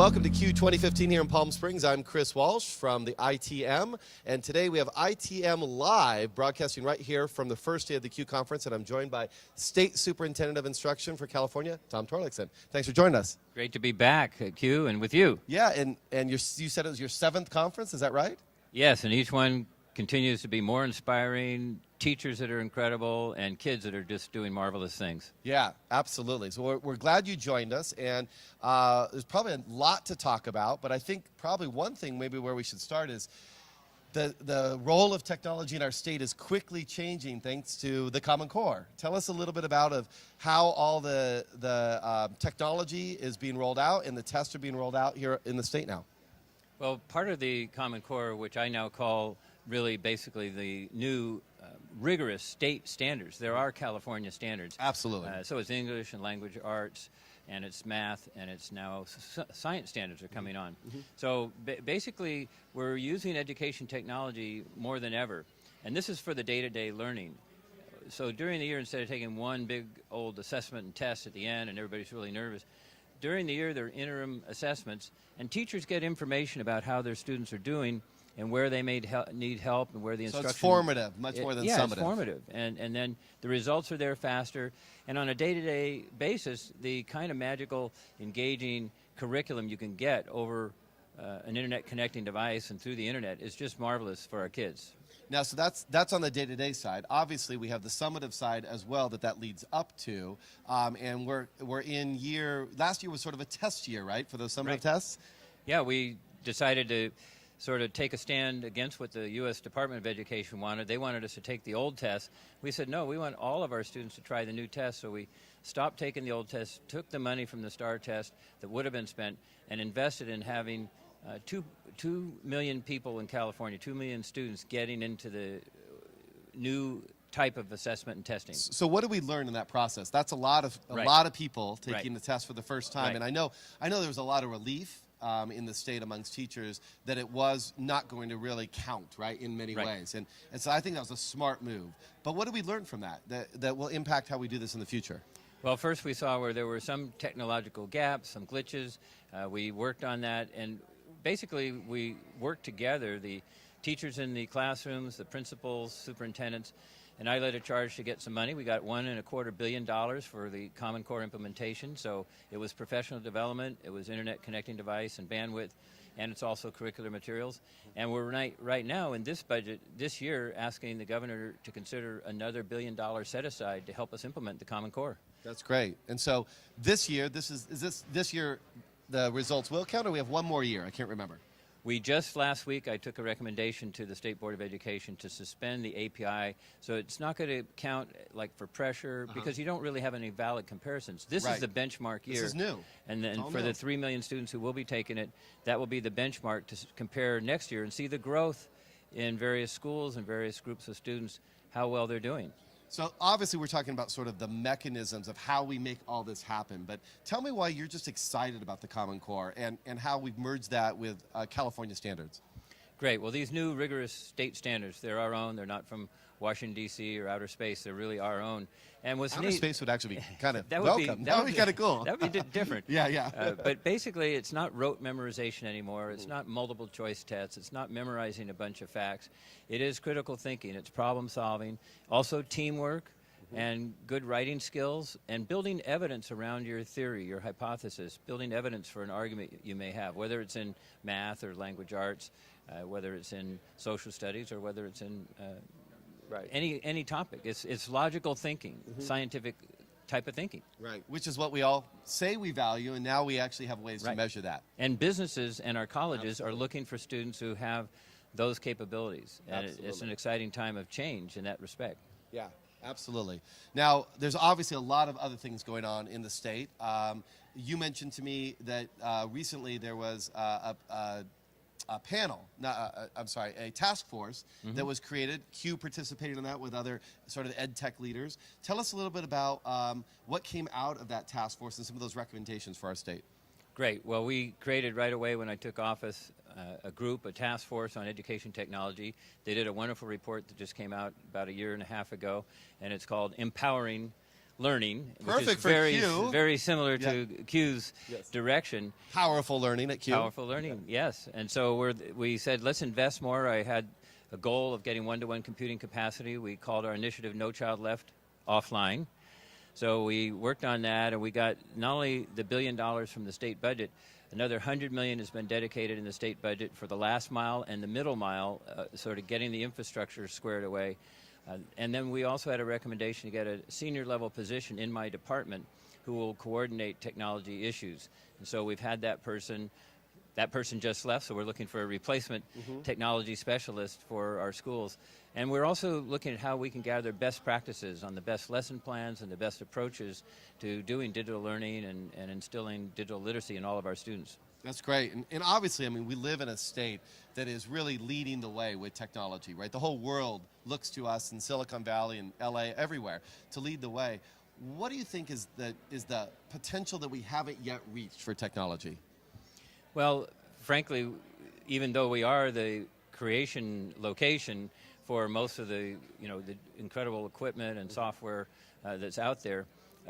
Welcome to Q 2015 here in Palm Springs. I'm Chris Walsh from the ITM, and today we have ITM Live broadcasting right here from the first day of the Q conference, and I'm joined by State Superintendent of Instruction for California, Tom Torlakson. Thanks for joining us. Great to be back at Q and with you. Yeah, and you said it was your 7th conference, is that right? Yes, and each one continues to be more inspiring, teachers that are incredible, and kids that are just doing marvelous things. Yeah, absolutely. So we're glad you joined us, and there's probably a lot to talk about, but I think probably one thing maybe where we should start is the role of technology in our state is quickly changing thanks to the Common Core. Tell us a little bit about how all the technology is being rolled out and the tests are being rolled out here in the state now. Well, part of the Common Core, which I now call really basically the new rigorous state standards. There are California standards. Absolutely. So it's English and language arts, and it's math, and it's now science standards are coming on. Mm-hmm. So basically, we're using education technology more than ever. And this is for the day-to-day learning. So during the year, instead of taking one big old assessment and test at the end, and everybody's really nervous, during the year, there are interim assessments, and teachers get information about how their students are doing and where they may need help and where the instruction... So it's formative, much more than summative. Yeah, it's formative. And then the results are there faster. And on a day-to-day basis, the kind of magical, engaging curriculum you can get over an internet connecting device and through the internet is just marvelous for our kids. Now, so that's on the day-to-day side. Obviously, we have the summative side as well that leads up to, and we're in last year was sort of a test year, right, for those summative tests? Yeah, we decided to sort of take a stand against what the U.S. Department of Education wanted. They wanted us to take the old tests. We said, no, we want all of our students to try the new test, so we stopped taking the old tests, took the money from the STAR test that would have been spent, and invested in having 2 million people in California, 2 million students getting into the new type of assessment and testing. So what do we learn in that process? That's a lot of people taking the test for the first time, and I know there was a lot of relief in the state amongst teachers that it was not going to really count, right, in many ways. And so I think that was a smart move. But what did we learn from that will impact how we do this in the future? Well, first we saw where there were some technological gaps, some glitches. We worked on that, and basically we worked together, the teachers in the classrooms, the principals, superintendents, and I led a charge to get some money. We got $1.25 billion for the Common Core implementation. So it was professional development, it was internet connecting device and bandwidth, and it's also curricular materials. And we're right now in this budget, this year, asking the governor to consider another $1 billion set aside to help us implement the Common Core. That's great. And so this year, this year the results will count, or we have one more year? I can't remember. We just last week, I took a recommendation to the State Board of Education to suspend the API, so it's not going to count like for pressure because you don't really have any valid comparisons. This is the benchmark year. This is new. And then for the 3 million students who will be taking it, that will be the benchmark to compare next year and see the growth in various schools and various groups of students, how well they're doing. So obviously we're talking about sort of the mechanisms of how we make all this happen, but tell me why you're just excited about the Common Core and how we've merged that with California standards. Great. Well, these new rigorous state standards, they're our own. They're not from Washington, D.C. or outer space. They're really our own. And what's outer neat, space would actually be kind of welcome. That would be kind of cool. That would be different. Yeah. But basically, it's not rote memorization anymore. It's not multiple choice tests. It's not memorizing a bunch of facts. It is critical thinking. It's problem solving. Also teamwork and good writing skills and building evidence around your theory, your hypothesis, building evidence for an argument you may have, whether it's in math or language arts, whether it's in social studies or whether it's in any topic. It's logical thinking, scientific type of thinking. Right, which is what we all say we value, and now we actually have ways to measure that. And businesses and our colleges are looking for students who have those capabilities. And it's an exciting time of change in that respect. Yeah, absolutely. Now, there's obviously a lot of other things going on in the state. You mentioned to me that recently there was a panel, a task force that was created. Q participated in that with other sort of ed tech leaders. Tell us a little bit about what came out of that task force and some of those recommendations for our state. Great. Well, we created right away when I took office a task force on education technology. They did a wonderful report that just came out about 1.5 years ago, and it's called Empowering learning, which Perfect is for Q. very similar to Q's Yes. direction. Powerful learning at Q. Powerful learning, yes. And so we said, let's invest more. I had a goal of getting one-to-one computing capacity. We called our initiative No Child Left Offline. So we worked on that, and we got not only the $1 billion from the state budget, another $100 million has been dedicated in the state budget for the last mile and the middle mile, sort of getting the infrastructure squared away. And then we also had a recommendation to get a senior level position in my department who will coordinate technology issues. And so we've had that person. That person just left, so we're looking for a replacement technology specialist for our schools. And we're also looking at how we can gather best practices on the best lesson plans and the best approaches to doing digital learning and instilling digital literacy in all of our students. That's great. And obviously, I mean, we live in a state that is really leading the way with technology, right? The whole world looks to us in Silicon Valley and LA, everywhere, to lead the way. What do you think is the potential that we haven't yet reached for technology? Well, frankly, even though we are the creation location for most of the incredible equipment and software that's out there,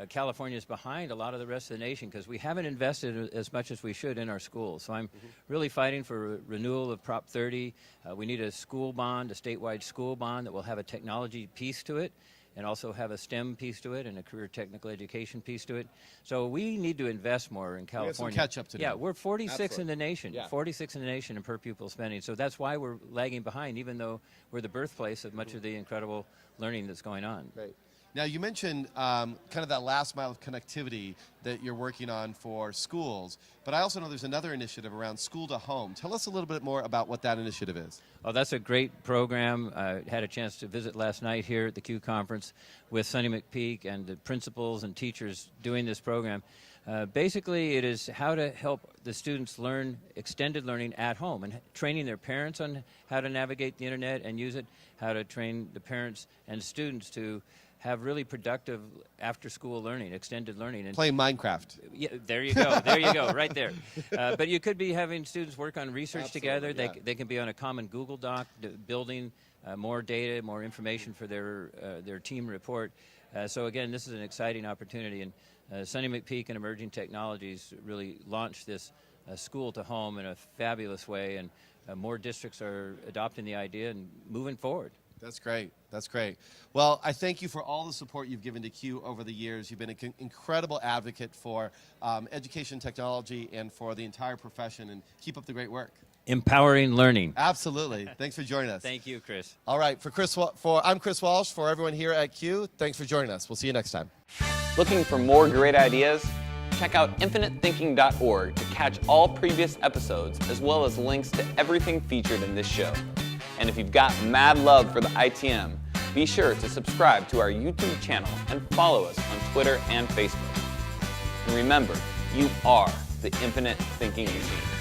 California is behind a lot of the rest of the nation because we haven't invested as much as we should in our schools. So I'm really fighting for renewal of Prop 30. We need a school bond, a statewide school bond that will have a technology piece to it and also have a STEM piece to it and a career technical education piece to it. So we need to invest more in California. We have some catch up to do. Yeah, we're 46 in the nation, Yeah. 46 in the nation in per pupil spending. So that's why we're lagging behind, even though we're the birthplace of much of the incredible learning that's going on. Great. Now, you mentioned kind of that last mile of connectivity that you're working on for schools, but I also know there's another initiative around school to home. Tell us a little bit more about what that initiative is. Oh, that's a great program. I had a chance to visit last night here at the Q conference with Sonny McPeak and the principals and teachers doing this program. Basically, it is how to help the students learn extended learning at home and training their parents on how to navigate the internet and use it, how to train the parents and students to have really productive after-school learning, extended learning. And playing Minecraft. Yeah, there you go. There you go, right there. But you could be having students work on research together. Yeah. They can be on a common Google Doc, building more data, more information for their team report. So again, this is an exciting opportunity. And Sonny McPeak and Emerging Technologies really launched this school to home in a fabulous way. And more districts are adopting the idea and moving forward. That's great. That's great. Well, I thank you for all the support you've given to Q over the years. You've been an incredible advocate for education technology and for the entire profession, and keep up the great work. Empowering learning. Absolutely. Thanks for joining us. Thank you, Chris. All right. I'm Chris Walsh. For everyone here at Q, thanks for joining us. We'll see you next time. Looking for more great ideas? Check out infiniteThinking.org to catch all previous episodes, as well as links to everything featured in this show. And if you've got mad love for the ITM, be sure to subscribe to our YouTube channel and follow us on Twitter and Facebook. And remember, you are the Infinite Thinking Machine.